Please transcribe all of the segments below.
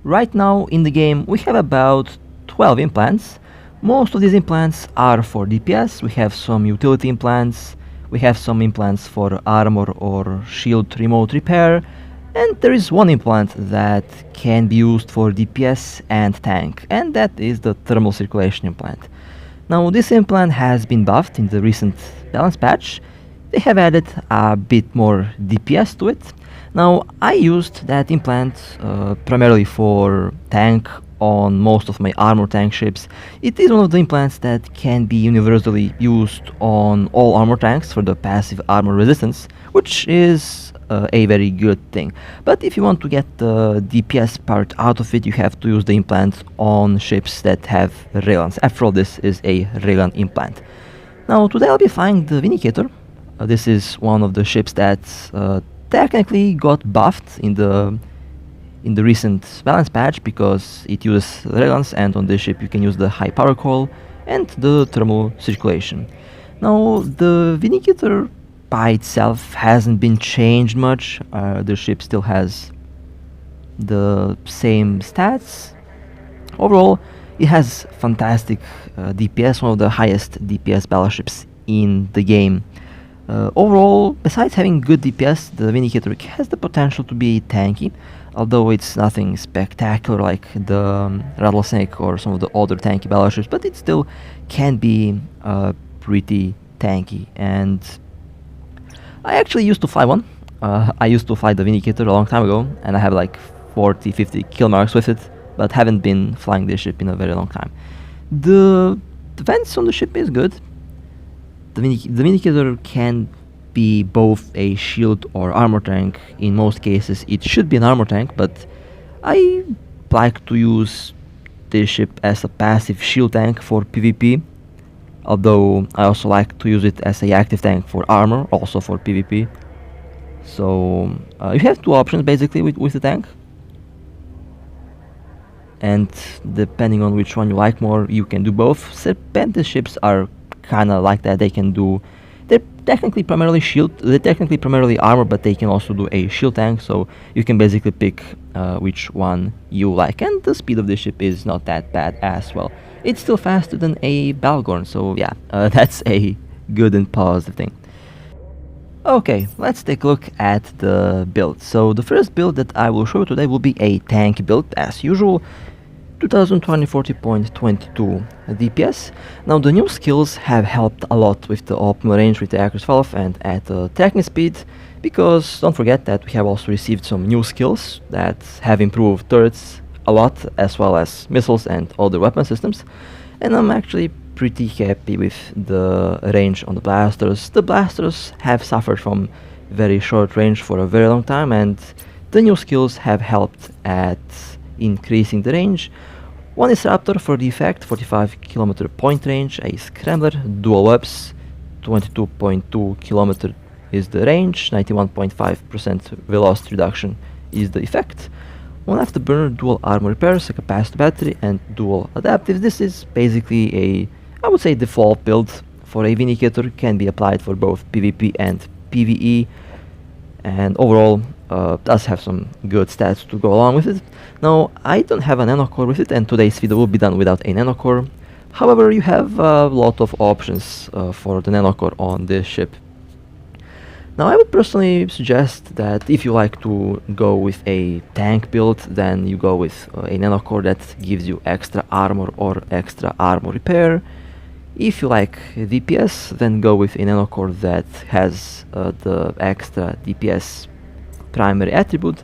Right now in the game we have about 12 implants. Most of these implants are for DPS. We have some utility implants, we have some implants for armor or shield remote repair, and there is one implant that can be used for DPS and tank, and that is the thermal circulation implant. Now this implant has been buffed in the recent balance patch. They have added a bit more DPS to it. Now I used that implant primarily for tank on most of my armor tank ships. It is one of the implants that can be universally used on all armor tanks for the passive armor resistance, which is a very good thing. But if you want to get the DPS part out of it, you have to use the implant on ships that have railguns. After all, this is a railgun implant. Now today I'll be flying the Vindicator. This is one of the ships that technically got buffed in the recent balance patch because it uses railguns, and on this ship you can use the high power coil and the thermal circulation. Now the Vindicator by itself hasn't been changed much. The ship still has the same stats. Overall it has fantastic DPS, one of the highest DPS battleships in the game. Overall, besides having good DPS, the Vindicator has the potential to be tanky, although it's nothing spectacular like the Rattlesnake or some of the older tanky battleships, but it still can be pretty tanky. And I actually used to fly one. I used to fly the Vindicator a long time ago, and I have like 40-50 kill marks with it, but haven't been flying this ship in a very long time. The defense on the ship is good. The Vindicator can be both a shield or armor tank. In most cases it should be an armor tank, but I like to use this ship as a passive shield tank for PvP, although I also like to use it as a active tank for armor, also for PvP. So you have two options basically with the tank, and depending on which one you like more, you can do both. Serpentis ships are kinda like that. They're technically primarily shield, they're technically primarily armor, but they can also do a shield tank, so you can basically pick which one you like. And the speed of this ship is not that bad as well. It's still faster than a Balgorn, so yeah, that's a good and positive thing. Okay, let's take a look at the build. So the first build that I will show you today will be a tank build as usual. 2040.22 DPS. Now the new skills have helped a lot with the optimal range with the accuracy valve and at the tracking speed, because don't forget that we have also received some new skills that have improved turrets a lot, as well as missiles and other weapon systems, and I'm actually pretty happy with the range on the blasters. The blasters have suffered from very short range for a very long time, and the new skills have helped at increasing the range. One is Raptor for the effect, 45 km point range, a Scrambler, dual webs, 22.2 km is the range, 91.5% velocity reduction is the effect. One afterburner, dual armor repairs, a capacitor battery, and dual adaptives. This is basically a, I would say, default build for a Vindicator. Can be applied for both PvP and PvE, and overall does have some good stats to go along with it. Now I don't have a nanocore with it, and today's video will be done without a nanocore. However, you have a lot of options for the nanocore on this ship. Now I would personally suggest that if you like to go with a tank build, then you go with a nanocore that gives you extra armor or extra armor repair. If you like DPS, then go with a nanocore that has the extra DPS primary attribute.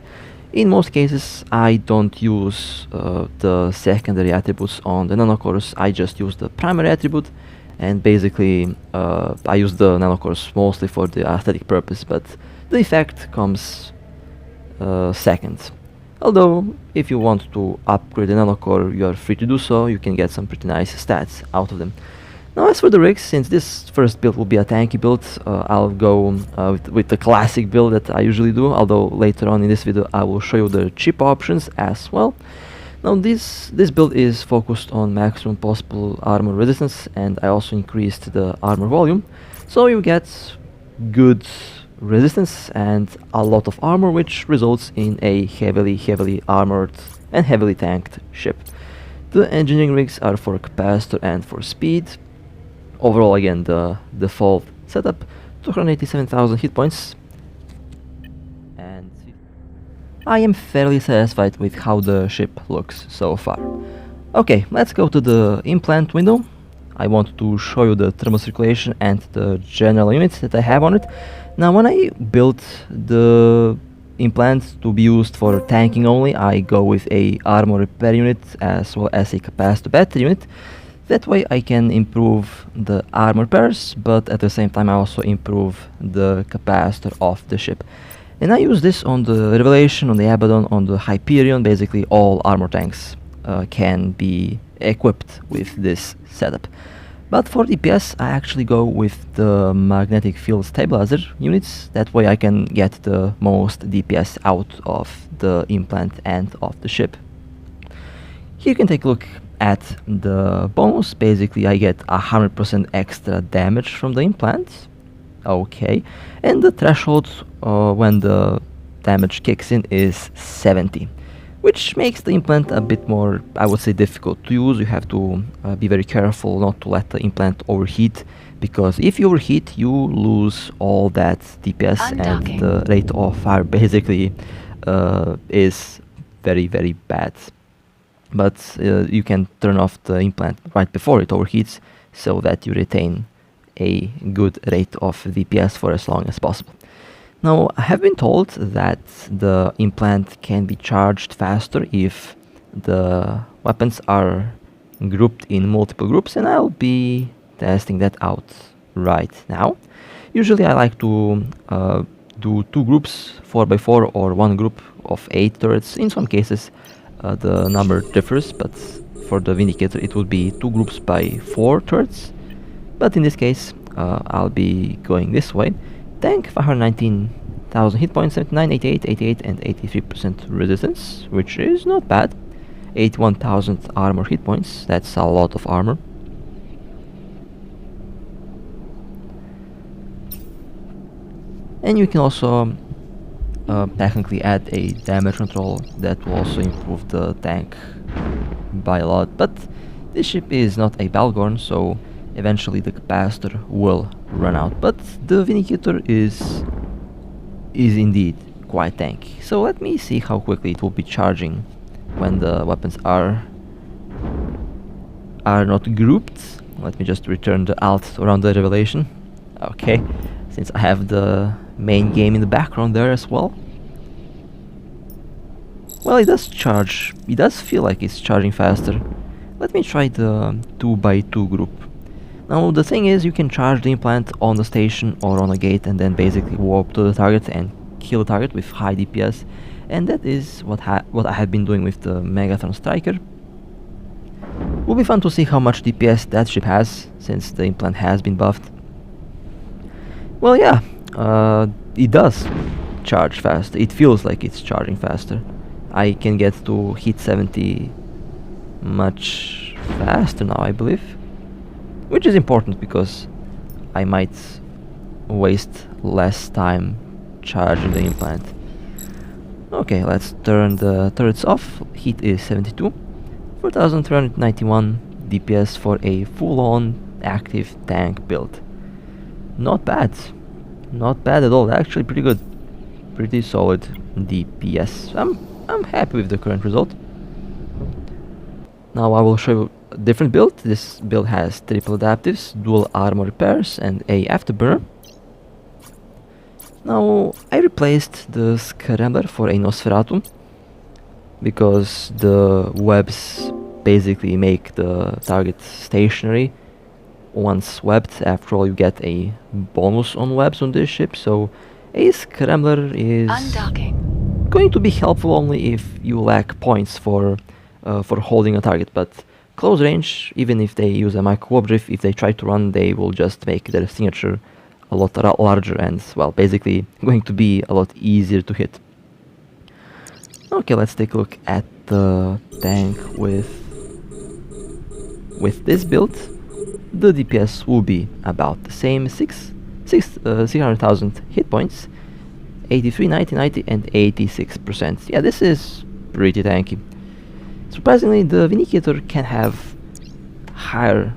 In most cases I don't use the secondary attributes on the nanocores, I just use the primary attribute, and basically I use the nanocores mostly for the aesthetic purpose, but the effect comes second. Although if you want to upgrade the nanocore, you are free to do so, you can get some pretty nice stats out of them. Now as for the rigs, since this first build will be a tanky build, I'll go with the classic build that I usually do, although later on in this video I will show you the cheap options as well. Now this build is focused on maximum possible armor resistance, and I also increased the armor volume, so you get good resistance and a lot of armor, which results in a heavily armored and heavily tanked ship. The engineering rigs are for capacitor and for speed. Overall, again, the default setup, 287,000 hit points, and I am fairly satisfied with how the ship looks so far. Okay, let's go to the implant window. I want to show you the thermal circulation and the general units that I have on it. Now, when I built the implant to be used for tanking only, I go with a armor repair unit as well as a capacitor battery unit. That way I can improve the armor repairs, but at the same time I also improve the capacitor of the ship. And I use this on the Revelation, on the Abaddon, on the Hyperion. Basically all armor tanks can be equipped with this setup. But for DPS I actually go with the magnetic field stabilizer units. That way I can get the most DPS out of the implant and of the ship. Here you can take a look at the bonus. Basically I get 100% extra damage from the implant. Okay, and the threshold when the damage kicks in is 70, which makes the implant a bit more, I would say, difficult to use. You have to be very careful not to let the implant overheat, because if you overheat you lose all that DPS and the rate of fire basically is very, very bad. But you can turn off the implant right before it overheats so that you retain a good rate of DPS for as long as possible. Now, I have been told that the implant can be charged faster if the weapons are grouped in multiple groups, and I'll be testing that out right now. Usually I like to do 2 groups, 4x4, or 1 group of 8 turrets. In some cases the number differs, but for the Vindicator it would be 2 groups by 4 turrets. But in this case I'll be going this way. Tank 519,000 hit points, 79, 88, 88 and 83% resistance, which is not bad. 81,000 armor hit points, that's a lot of armor. And you can also technically add a damage control that will also improve the tank by a lot, but this ship is not a Balgorn, so eventually the capacitor will run out. But the Vindicator is indeed quite tanky. So let me see how quickly it will be charging when the weapons are not grouped. Let me just return the alt around the Revelation. Okay, since I have the main game in the background there as well. Well, it does charge. It does feel like it's charging faster. Let me try the 2x2 group. Now the thing is, you can charge the implant on the station or on a gate and then basically warp to the target and kill the target with high DPS, and that is what I have been doing with the Megatron Striker. Will be fun to see how much DPS that ship has, since the implant has been buffed. Well, yeah, it does charge fast. It feels like it's charging faster. I can get to hit 70 much faster now, I believe. Which is important because I might waste less time charging the implant. Okay, let's turn the turrets off. Heat is 72. 4,391 DPS for a full-on active tank build. Not bad. Not bad at all. Actually pretty good. Pretty solid DPS. I'm happy with the current result. Now I will show you a different build. This build has triple adaptives, dual armor repairs and a afterburner. Now I replaced the Scrambler for a Nosferatu because the webs basically make the target stationary once webbed. After all, you get a bonus on webs on this ship, so a Scrambler is going to be helpful only if you lack points for holding a target, but close range, even if they use a micro drift, if they try to run, they will just make their signature a lot larger and, well, basically going to be a lot easier to hit. Okay, let's take a look at the tank with this build. The DPS will be about the same, 600,000 hit points, 83, 90, 90 and 86%. Yeah, this is pretty tanky. Surprisingly, the Vindicator can have higher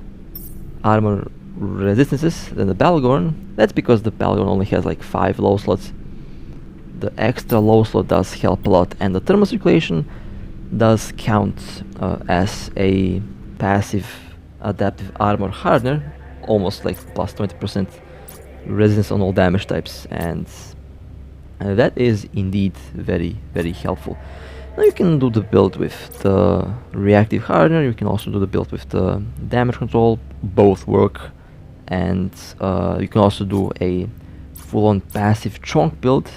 armor resistances than the Balgorn. That's because the Balgorn only has like 5 low slots. The extra low slot does help a lot, and the thermal circulation does count as a passive adaptive armor hardener, almost like plus 20% resistance on all damage types, and that is indeed very, very helpful. Now you can do the build with the reactive hardener, you can also do the build with the damage control, both work, and you can also do a full-on passive chonk build.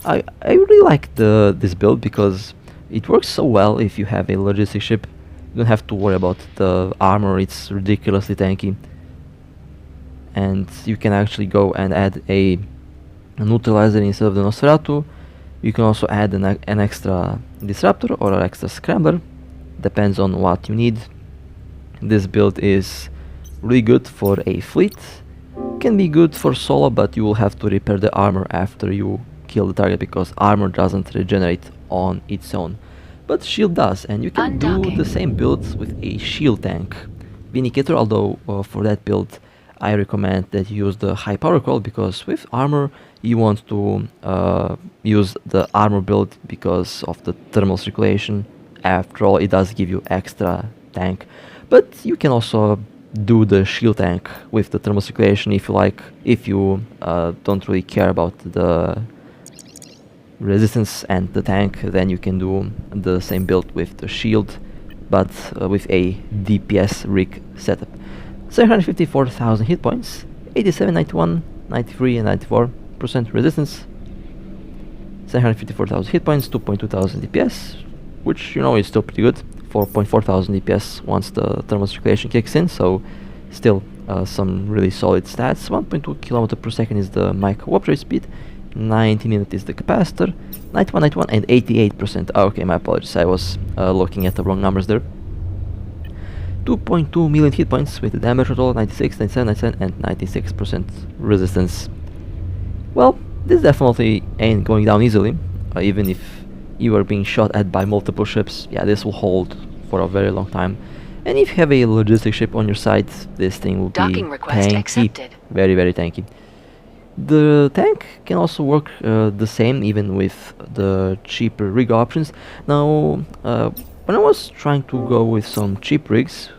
I really like this build because it works so well if you have a logistic ship. You don't have to worry about the armor, it's ridiculously tanky. And you can actually go and add a neutralizer instead of the Nosferatu. You can also add an extra disruptor or an extra scrambler, depends on what you need. This build is really good for a fleet. Can be good for solo, but you will have to repair the armor after you kill the target because armor doesn't regenerate on its own. But shield does, and you can do the same builds with a shield tank. Vindicator, although for that build I recommend that you use the high power coil, because with armor you want to use the armor build because of the thermal circulation. After all, it does give you extra tank, but you can also do the shield tank with the thermal circulation if you like. If you don't really care about the resistance and the tank, then you can do the same build with the shield, but with a DPS rig setup. 754,000 hit points, 87, 91, 93 and 94% resistance. 754,000 hit points, 2,200 DPS, which you know is still pretty good. 4,400 DPS once the thermal circulation kicks in, so still some really solid stats. 1.2 km per second is the micro warp rate speed, 90 minutes is the capacitor, 91, 91 and 88%. Okay, my apologies, I was looking at the wrong numbers there. 2.2 million hit points with the damage control, 96, 97, 97 and 96% resistance. Well, this definitely ain't going down easily, even if you are being shot at by multiple ships. Yeah, this will hold for a very long time. And if you have a logistic ship on your side, this thing will be tanky, very, very tanky. The tank can also work the same even with the cheaper rig options. Now, when I was trying to go with some cheap rigs,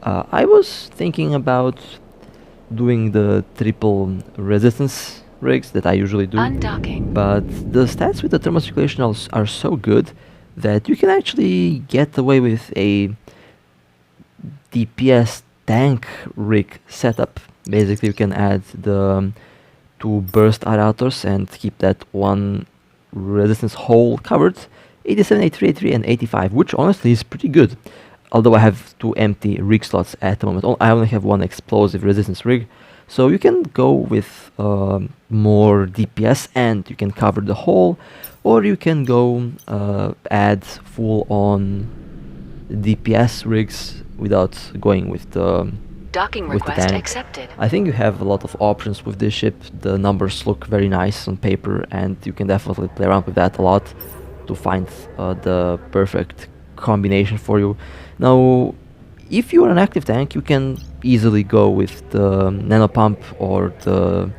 I was thinking about doing the triple resistance rigs that I usually do. But the stats with the thermal circulation are so good that you can actually get away with a DPS tank rig setup. Basically, you can add the 2 burst aerators and keep that one resistance hole covered. 87, 83, 83 and 85, which honestly is pretty good. Although I have 2 empty rig slots at the moment. I only have 1 explosive resistance rig. So you can go with more DPS and you can cover the hole, or you can go add full on DPS rigs without going with the tank. Accepted. I think you have a lot of options with this ship. The numbers look very nice on paper and you can definitely play around with that a lot to find the perfect combination for you. Now, if you are an active tank, you can easily go with the nano pump or the,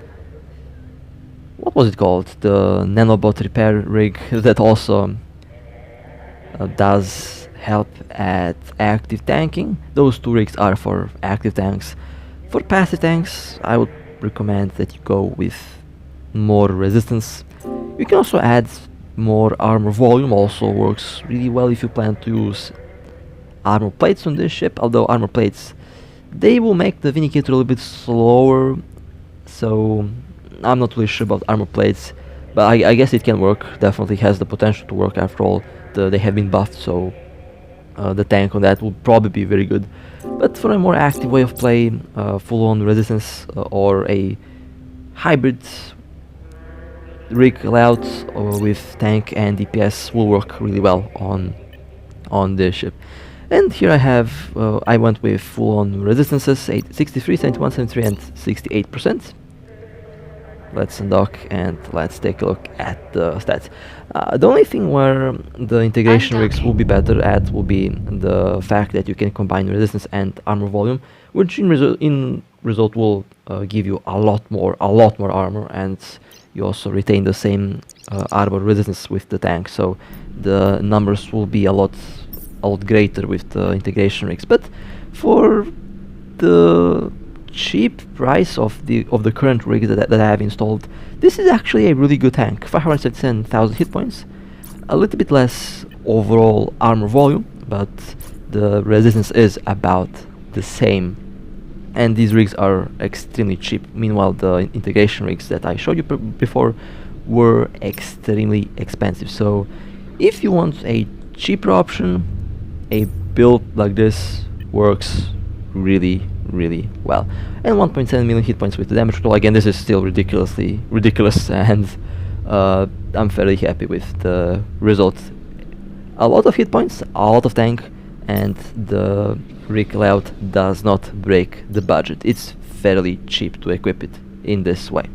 what was it called, the nanobot repair rig that also does help at active tanking. Those 2 rigs are for active tanks. For passive tanks, I would recommend that you go with more resistance. You can also add more armor volume, also works really well if you plan to use armor plates on this ship, although armor plates, they will make the Vindicator a little bit slower, so I'm not really sure about armor plates, but I guess it can work. Definitely has the potential to work. After all, they have been buffed, so the tank on that will probably be very good. But for a more active way of play, full-on resistance or a hybrid rig layout with tank and DPS will work really well on this ship. And here I have, I went with full-on resistances, 63, 71, 73 and 68%. let's undock and let's take a look at the stats. The only thing where the integration rigs will be better at will be the fact that you can combine resistance and armor volume, which in result will give you a lot more armor, and you also retain the same armor resistance with the tank. So the numbers will be a lot greater with the integration rigs. But for the cheap price of the current rig that I have installed, this is actually a really good tank. 577,000 hit points, a little bit less overall armor volume, but the resistance is about the same, and these rigs are extremely cheap. Meanwhile, the integration rigs that I showed you before were extremely expensive. So if you want a cheaper option, a build like this works really well. And 1.7 million hit points with the damage control. Again, this is still ridiculous, and I'm fairly happy with the result. A lot of hit points, a lot of tank, and the rig layout does not break the budget. It's fairly cheap to equip it in this way.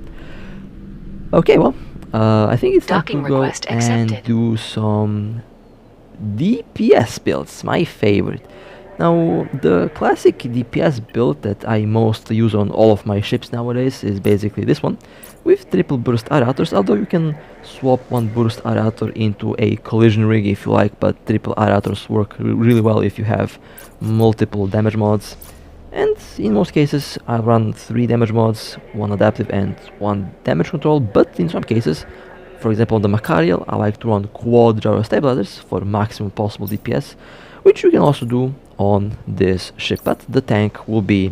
Okay, well, I think it's time to go and do some DPS builds, my favorite. Now, the classic DPS build that I mostly use on all of my ships nowadays is basically this one, with triple burst aerators, although you can swap one burst aerator into a collision rig if you like, but triple aerators work really well if you have multiple damage mods. And in most cases I run 3 damage mods, 1 adaptive and 1 damage control, but in some cases, for example on the Macariel, I like to run quad gyro stabilizers for maximum possible DPS, which you can also do on this ship, but the tank will be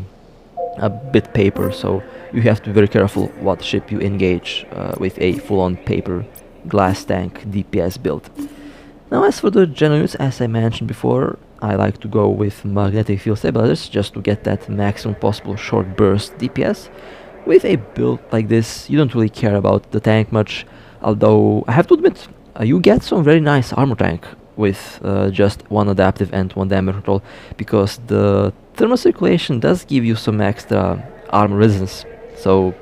a bit paper, so you have to be very careful what ship you engage with a full-on paper glass tank DPS build. Now, as for the general units, as I mentioned before, I like to go with magnetic field stabilizers just to get that maximum possible short burst DPS. With a build like this, you don't really care about the tank much, although I have to admit, you get some very nice armor tank with just 1 adaptive and 1 damage control, because the thermal circulation does give you some extra armor resistance. So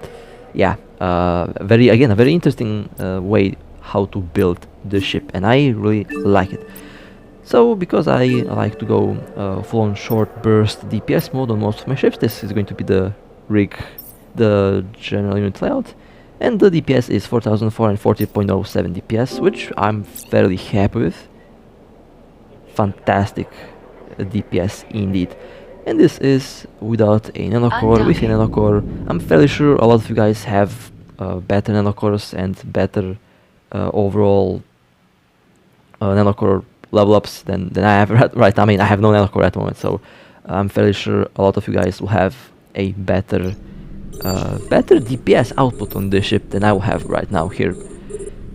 yeah, a very interesting way how to build the ship, and I really like it. So because I like to go full-on short burst DPS mode on most of my ships, this is going to be the rig, the general unit layout, and the DPS is 4440.07 DPS, which I'm fairly happy with. Fantastic DPS indeed. And this is without a nanocore. With a nanocore, I'm fairly sure a lot of you guys have better nanocores and better overall nanocore level ups than I have right now. I mean, I have no nanocore at the moment, so I'm fairly sure a lot of you guys will have a better DPS output on this ship than I will have right now here.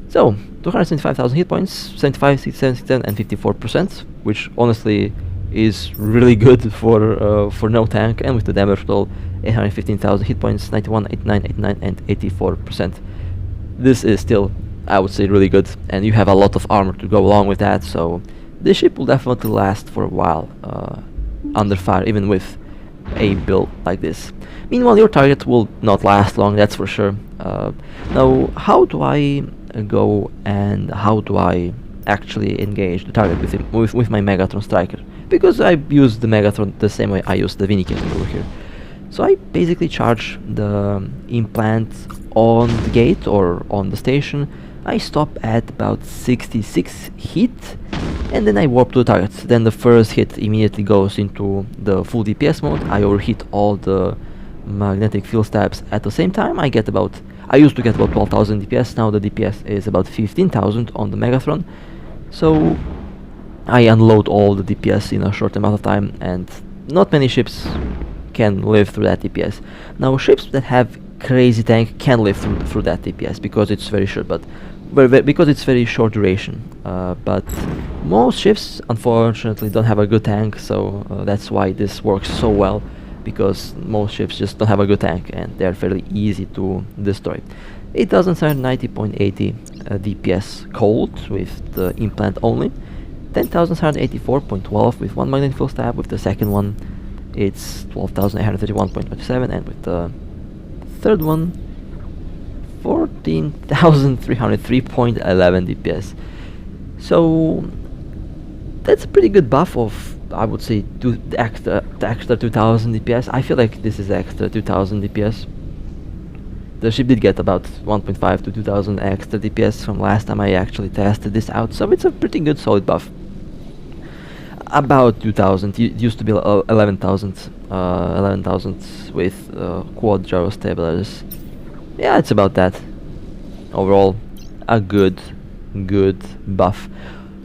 So 275,000 hit points, 75, 67, 67 and 54%, which honestly is really good for no tank, and with the damage control, 815,000 hit points, 91, 89, 89 and 84%. This is still, I would say, really good, and you have a lot of armor to go along with that, so this ship will definitely last for a while under fire, even with a build like this. Meanwhile, your target will not last long, that's for sure. Now, how do I go and how do I actually engage the target with my Megatron Striker? Because I use the Megatron the same way I use the Vindicator over here. So I basically charge the implant on the gate or on the station. I stop at about 66 hit, and then I warp to the target. Then the first hit immediately goes into the full DPS mode. I overhit all the magnetic field stabs at the same time. I used to get about 12,000 DPS, now the DPS is about 15,000 on the Megatron. So I unload all the DPS in a short amount of time, and not many ships can live through that DPS. Now, ships that have crazy tank can live through that DPS because it's very short, because it's very short duration. But most ships, unfortunately, don't have a good tank, so that's why this works so well, because most ships just don't have a good tank and they're fairly easy to destroy. 8,790.80 DPS cold with the implant only, 10,784.12 with one magnetic field stab. With the second one it's 12,831.27, and with the third one 14,303.11 DPS. So that's a pretty good buff of, I would say, the extra 2000 DPS. I feel like this is extra 2000 DPS. The ship did get about 1.5 to 2000 extra DPS from last time I actually tested this out, so it's a pretty good solid buff. About 2000, it used to be 11,000 with quad gyro stabilizers. Yeah, it's about that. Overall, a good buff.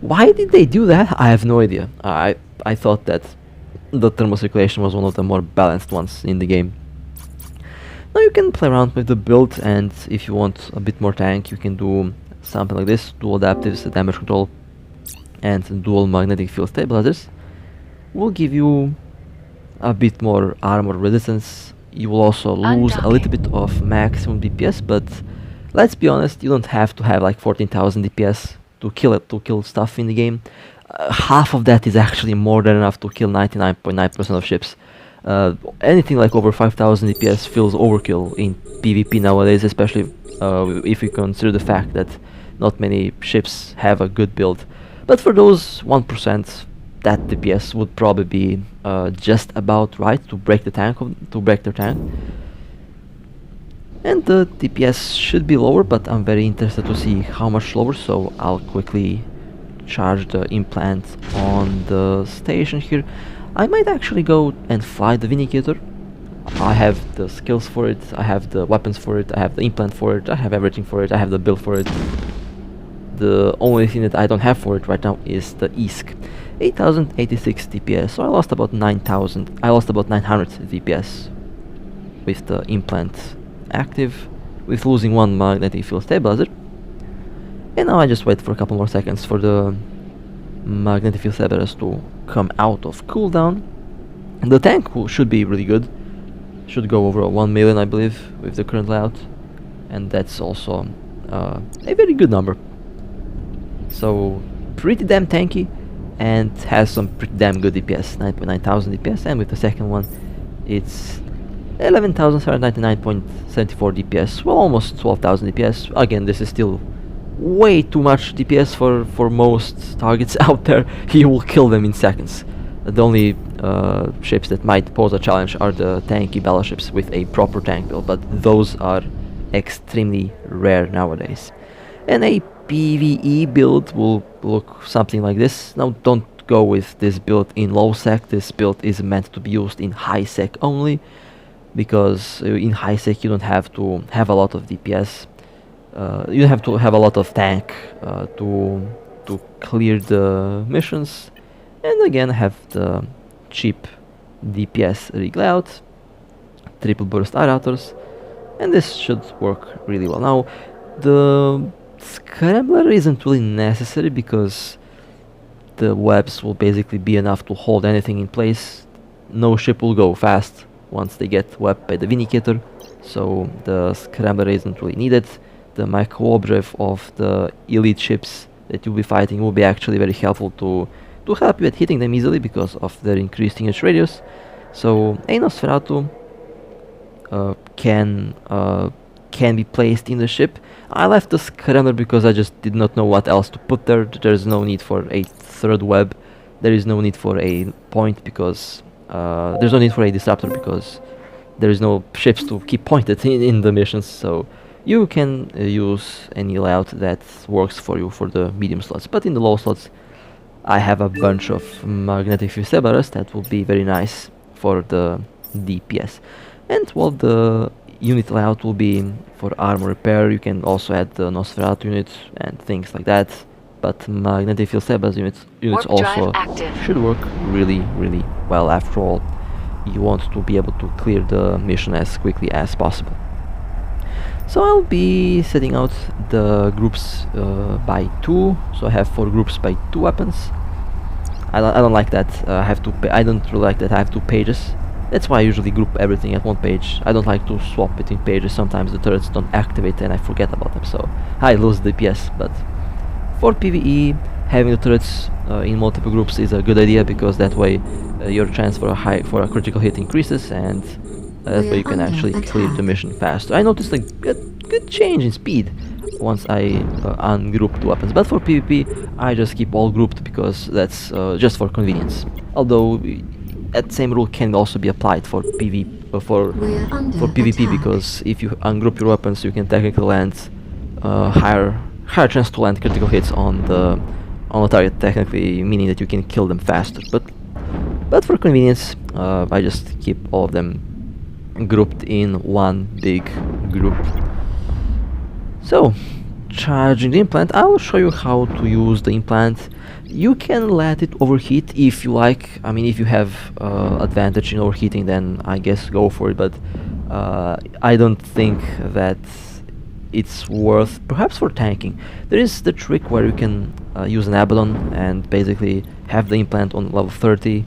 Why did they do that? I have no idea. I thought that the thermal circulation was one of the more balanced ones in the game. Now you can play around with the build, and if you want a bit more tank, you can do something like this: dual adaptives, damage control, and dual magnetic field stabilizers. Will give you a bit more armor resistance. You will also lose a little bit of maximum DPS, but let's be honest, you don't have to have like 14,000 DPS to kill stuff in the game. Half of that is actually more than enough to kill 99.9% of ships. Anything like over 5,000 DPS feels overkill in PvP nowadays, especially if you consider the fact that not many ships have a good build. But for those 1%, that DPS would probably be just about right to break their tank. And the DPS should be lower, but I'm very interested to see how much lower, so I'll quickly charge the implant on the station here. I might actually go and fly the Vindicator. I have the skills for it, I have the weapons for it, I have the implant for it, I have everything for it, I have the build for it. The only thing that I don't have for it right now is the ISK. 8086 DPS, so I lost about 900 DPS with the implant active, with losing one magnetic field stabilizer. And now I just wait for a couple more seconds for the magnetic field stabilizers to come out of cooldown. And the tank should be really good. Should go over 1 million, I believe, with the current layout. And that's also a very good number. So pretty damn tanky, and has some pretty damn good DPS, 9,900 DPS, and with the second one it's 11,799.74 DPS, well, almost 12,000 DPS. Again, this is still way too much DPS for most targets out there. You will kill them in seconds. The only ships that might pose a challenge are the tanky battleships with a proper tank build, but those are extremely rare nowadays. And a PvE build will look something like this. Now, don't go with this build in low sec. This build is meant to be used in high sec only, because in high sec you don't have to have a lot of DPS. You have to have a lot of tank to clear the missions, and again have the cheap DPS rig layout, triple burst aerators, and this should work really well. Now, the Scrambler isn't really necessary because the webs will basically be enough to hold anything in place. No ship will go fast once they get webbed by the Vindicator, so the Scrambler isn't really needed. The micro-obrev of the elite ships that you'll be fighting will be actually very helpful to help you at hitting them easily because of their increased engage radius. So a Nosferatu can be placed in the ship. I left the Scrambler because I just did not know what else to put there. There's no need for a third web. There is no need for a point because there's no need for a disruptor because there is no ships to keep pointed in the missions. So you can use any layout that works for you for the medium slots. But in the low slots, I have a bunch of magnetic field stabilizers that will be very nice for the DPS. And well, the unit layout will be for armor repair. You can also add the Nosferatu unit and things like that, but magnetic field stabilizer units also should work really well. After all, you want to be able to clear the mission as quickly as possible. So I'll be setting out the groups by 2, so I have 4 groups by 2 weapons. I don't like that. I don't really like that I have 2 pages. That's why I usually group everything at 1 page. I don't like to swap between pages. Sometimes the turrets don't activate and I forget about them, so I lose DPS. But for PvE, having the turrets in multiple groups is a good idea, because that way your chance for a critical hit increases, and that way you can actually clear the mission faster. I noticed a good good change in speed once I ungroup the weapons. But for PvP, I just keep all grouped because that's just for convenience. Although that same rule can also be applied for for PvP, because if you ungroup your weapons, you can technically land higher chance to land critical hits on the target, technically meaning that you can kill them faster. But for convenience, I just keep all of them grouped in one big group. So, charging the implant, I will show you how to use the implant. You can let it overheat if you like. I mean, if you have advantage in overheating, then I guess go for it, but I don't think that it's worth, perhaps for tanking. There is the trick where you can use an Abaddon and basically have the implant on level 30.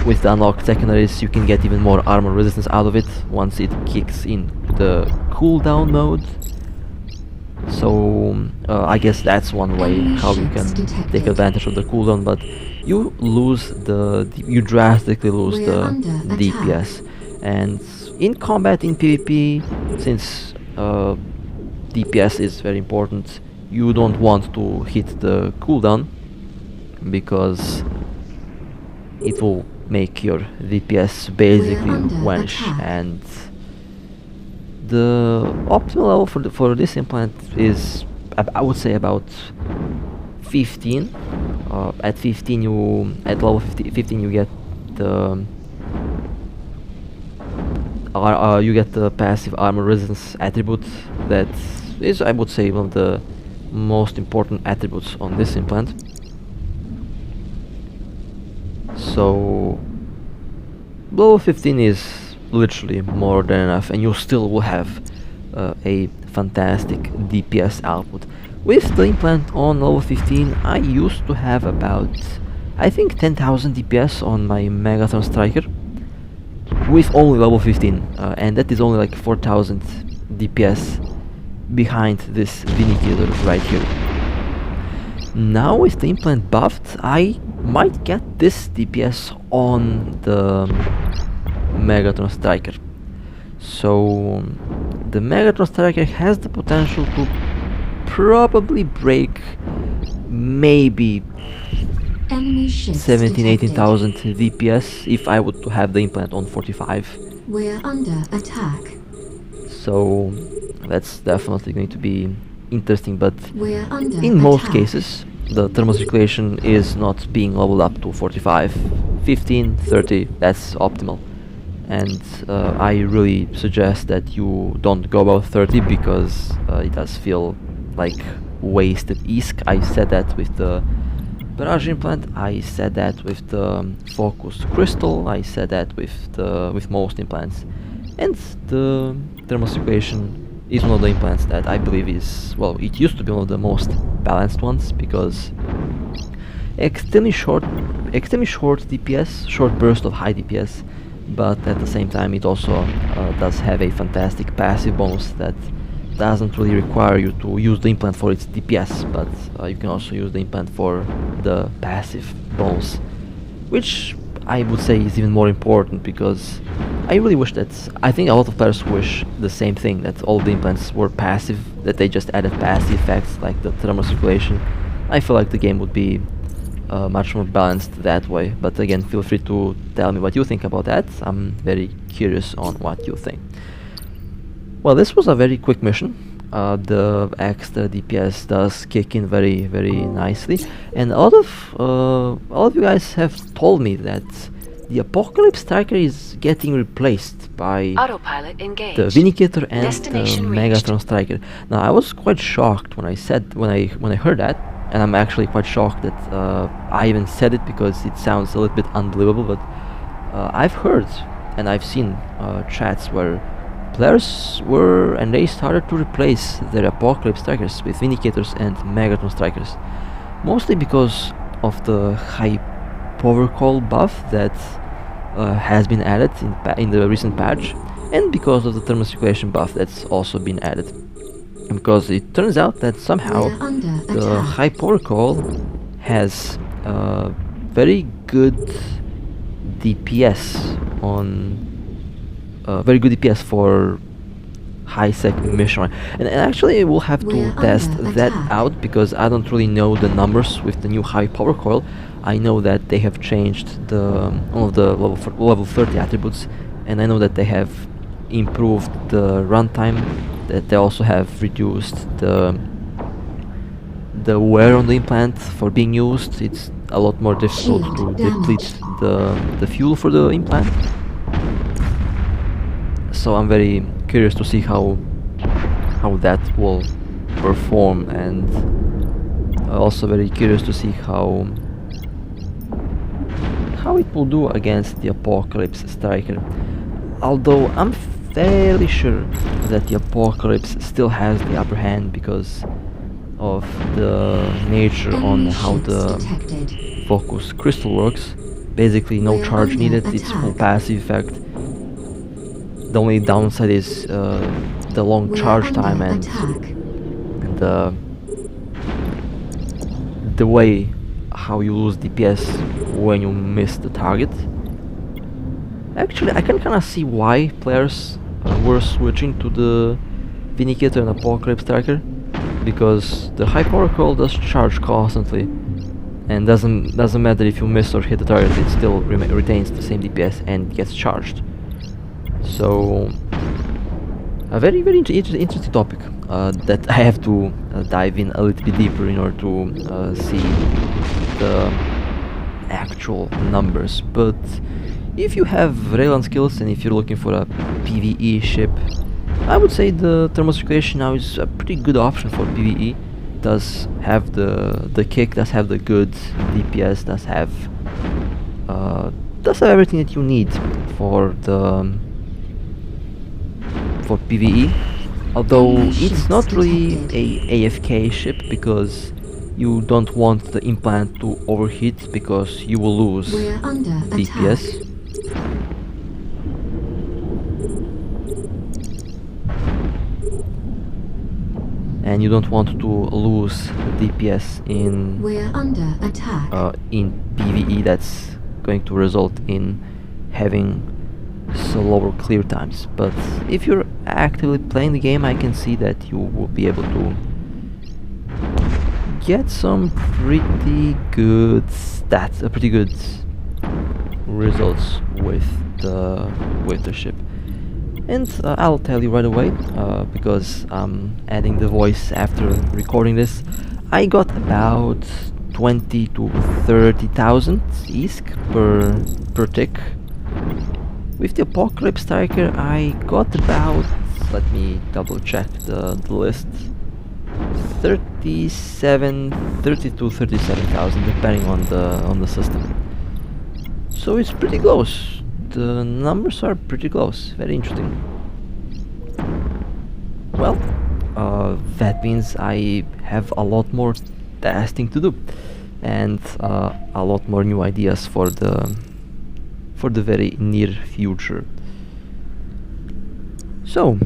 With the unlocked secondaries, you can get even more armor resistance out of it once it kicks in the cooldown mode. So I guess that's one way how you can take advantage of the cooldown, but you drastically lose the DPS. And in combat, in PvP, since DPS is very important, you don't want to hit the cooldown because it will make your DPS basically vanish. And the optimal level for this implant is, I would say, about 15. At 15 at level 15 you get the passive armor resistance attribute. That is, I would say, one of the most important attributes on this implant. So level 15 is literally more than enough, and you still will have a fantastic DPS output. With the implant on level 15, I used to have about, I think, 10,000 DPS on my Megatron Striker with only level 15, and that is only like 4,000 DPS behind this Vindicator right here. Now with the implant buffed, I might get this DPS on the Megatron Striker. So the Megatron Striker has the potential to probably break maybe 17,000-18,000 DPS if I would to have the implant on 45. We're under attack. So that's definitely going to be interesting, but in in most cases the thermal circulation is not being leveled up to 45. 15, 30, that's optimal. And I really suggest that you don't go above 30 because it does feel like wasted ISK. I said that with the barrage implant, I said that with the focused crystal, I said that with most implants. And the thermal circulation is one of the implants that I believe is, well, it used to be one of the most balanced ones, because extremely short DPS, short burst of high DPS, but at the same time it also does have a fantastic passive bonus that doesn't really require you to use the implant for its DPS, but you can also use the implant for the passive bonus, which I would say is even more important, because I really wish that, I think a lot of players wish the same thing, that all the implants were passive, that they just added passive effects like the thermal circulation. I feel like the game would be much more balanced that way, but again, feel free to tell me what you think about that. I'm very curious on what you think. Well, this was a very quick mission. The extra DPS does kick in very, very nicely, and a lot of you guys have told me that the Apocalypse Striker is getting replaced by Autopilot engaged. the Vindicator and the Destination Megatron reached. Striker. Now, I was quite shocked when I heard that, and I'm actually quite shocked that I even said it, because it sounds a little bit unbelievable. But I've heard and I've seen chats where players they started to replace their Apocalypse Strikers with Vindicators and Megatron Strikers, mostly because of the high power call buff that has been added in the recent patch, and because of the thermal circulation buff that's also been added. Because it turns out that somehow the high power call has very good DPS on very good DPS for high sec mission, and actually we'll have to We're test under that attack. out because I don't really know the numbers with the new high power coil. I know that they have changed the one of the level 30 attributes, and I know that they have improved the runtime, that they also have reduced the wear on the implant for being used. It's a lot more difficult to Shield deplete damaged. the fuel for the implant. So I'm very curious to see how that will perform, and also very curious to see how it will do against the Apocalypse Striker. Although I'm fairly sure that the Apocalypse still has the upper hand because of the nature on Enemy how ships the detected. focus crystal works. Basically no We're charge under needed, it's full attack. passive effect. The only downside is the long We're charge time under and attack. the way how you lose DPS when you miss the target. Actually, I can kinda see why players were switching to the Vindicator and Apocalypse Striker, because the high power coil does charge constantly, and doesn't matter if you miss or hit the target, it still retains the same DPS and gets charged. So a very interesting topic that I have to dive in a little bit deeper in order to see the actual numbers. But if you have Raylan skills and if you're looking for a PvE ship, I would say the thermocirculation now is a pretty good option for PvE. Does have the kick, does have the good DPS, does have everything that you need for PvE. Although it's not really a AFK ship because you don't want the implant to overheat because you will lose We're under DPS. attack. And you don't want to lose DPS We're under attack. in PvE. That's going to result in having slower clear times. But if you're actively playing the game, I can see that you will be able to get some pretty good stats, pretty good results with the ship. And I'll tell you right away, because I'm adding the voice after recording this. I got about 20 to 30,000 ISK per tick. With the Apocalypse Striker, I got about, let me double check the list, 30 to 37,000 depending on the system. So it's pretty close. The numbers are pretty close. Very interesting. Well, that means I have a lot more testing to do, and a lot more new ideas for the very near future. So,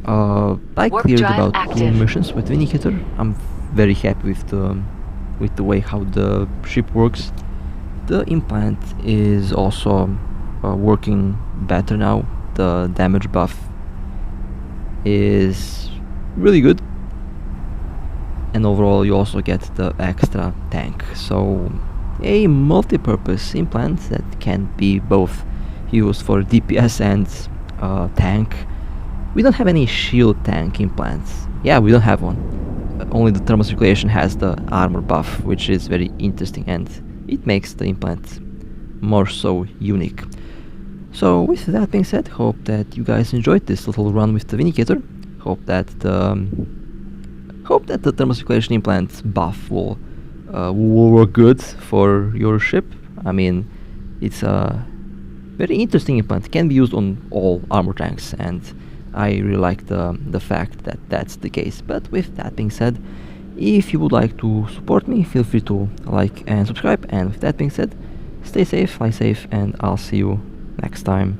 I Warp cleared drive about 2 active. missions with Vindicator. I'm very happy with the way how the ship works. The implant is also working better now. The damage buff is really good, and overall you also get the extra tank. So a multi-purpose implant that can be both used for DPS and tank. We don't have any shield tank implants. Yeah, we don't have one. Only the thermocirculation has the armor buff, which is very interesting, and it makes the implant more so unique. So with that being said, hope that you guys enjoyed this little run with the Vindicator. Hope that the thermocirculation implant buff will work good for your ship. I mean, it's a very interesting implant. It can be used on all armor tanks, and I really like the fact that that's the case. But with that being said, if you would like to support me, feel free to like and subscribe. And with that being said, stay safe, fly safe, and I'll see you next time.